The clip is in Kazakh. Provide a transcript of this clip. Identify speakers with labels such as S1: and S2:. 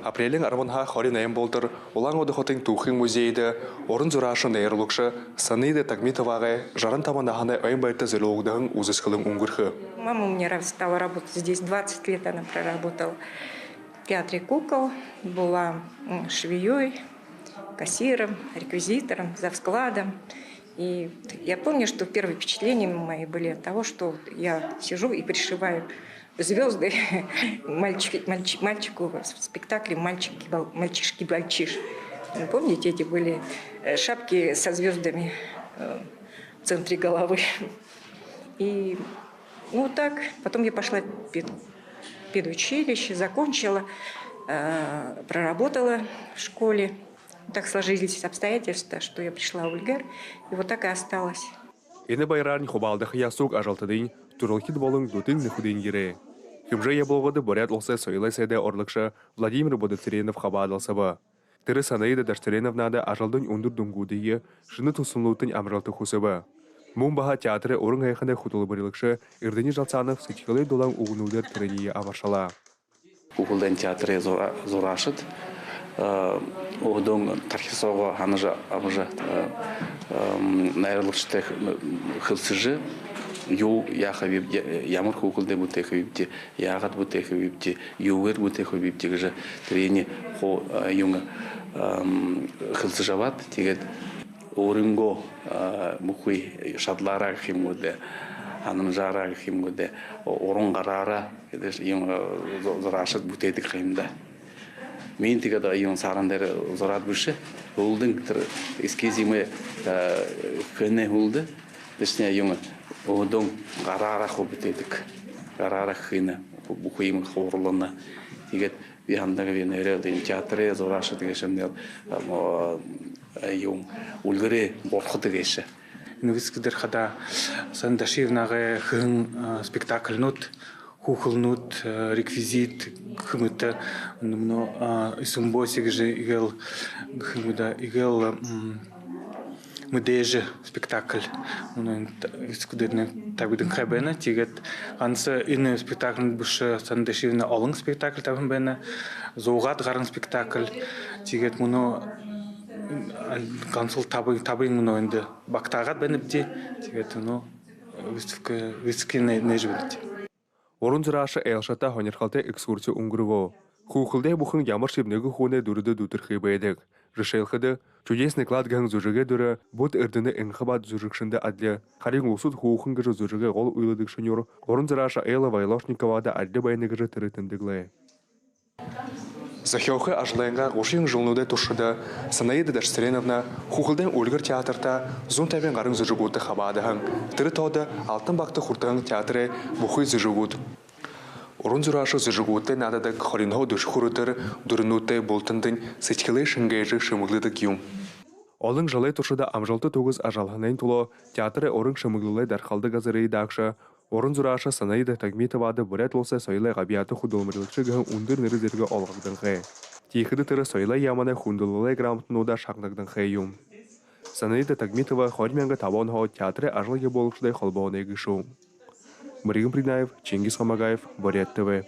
S1: Апрелин арванха хорин айм болдыр, улан одыхотын тухын музейді, орын зурашы нейрлукшы, саныйды Тагмитоваға жаран таманаханы айм байты зелоғдығын узыскылың уңгырхы.
S2: Мама у меня стала работать здесь, 20 лет она проработала в театре кукол, была швеей, кассиром, реквизитором, завскладом. И я помню, что первые впечатления мои были от того, что я сижу и пришиваю звезды мальчику в спектакле «Мальчишки-бальчиш». Помните, эти были шапки со звездами в центре головы. И ну так, потом я пошла в педучилище, закончила, проработала в школе. Так сложились обстоятельства, что я пришла в Ульгер, и вот так и осталась.
S1: Ені байран хубалдық ясук ажалтыдың туралкид болың дутын нөхудын ере. Хымжа еболғады борят олсы сойлай сайда орлықшы Владимир Бодоцеренов хабадалсы ба. Тірі санайды Даштереновнады ажалдың ондыр дүнгудыйы шыны тұсынлуытын амралты хусы ба. Мұн баға театры орын аяқында құтылы барылықшы Ирдені Жалцанов сетикалай долан уғынудыр тірінейі амаршала.
S3: Уғылдан театры зорашыд. Оғдың тархисоға ханыжа абыжа найрылықшты қылсыжы Ю яха вибде ямыр хукулде бутех вибде ягат бутех вибде ювер бутех вибде гже трени хо юнга хылсыжават тигет орынго мухуй шадлара химуде анын жара химуде орын карара деш юнга зорашыт бутедик химда мен тигет юн сарандер зорат бушы улдың эскезиме көне улды дешне юнга Оғдың қарара қобытедік, қарара қиына, бұқиымын қоғырлығына. Тегет, бейхандағы бейін өрелден театры зорашы дегешімдел, үлгірі борқы дегеші.
S4: Нүгізгідер қада сандаширнағы қың спектакль нұт, хухыл нұт, реквизит, қымыты, исумбосик же игел, Мудеже спектакль. Искудетне табиден хабена тигет ансы ине спектакль бушы сандешивна алың спектакль табын бена зоғат гарын спектакль тигет муну консул табын муну инде бактагат бена бди тигет муну выставка нежбит.
S1: Орын зурашы Элшата хонерхалте экскурсия уңгырго. Хухылде бухын ямыр шибнегі хуне дұрыды дутырхы бәйдік. Рышелхыды, чудесный клад гаң зужыге дұры, бұд үрдіні әңхабат зужықшынды адлы. Қарин ұлсуд хухын гыжы зужыге ғол ұйладық шынер, орын зыраша Элла Вайлошниковада адлы байнығыжы түрітіндіглі. Захеухы ажлайынға ғошын жылнуды тұшыды, Санаида Даштереновна хухылден өлгір театрта зун тәбен ғарын зужығуды хабадығын. Түрі тоды алтын бақты құртығын театры бұхы зужығуд. Орын зурашы зыжығуыты нададық хоринхау дүшқұрытыр дұрынуыты болтындың сетхілі шынгайжы шымыглыдық юм. Олың жалай тұршыда амжалты тоғыз ажалғанайын тұлы театры орын шымыглылай дарқалды газыры дақшы, орын зурашы Санаида Тагмитовады бұрет олса сойлай ғабияты құдылмырлықшы ғын ұндыр нірі зерге олғағдың ғай. Тейхіді түрі сойлай яманы құндылылай грамотынуда шақнағдың ғай юм. Санаида Тагмитова хорменгі табан хау театры ажылығы болықшыдай қолбауын егішу. Мариган Принаев, Чингис Хамагаев, Бурят ТВ.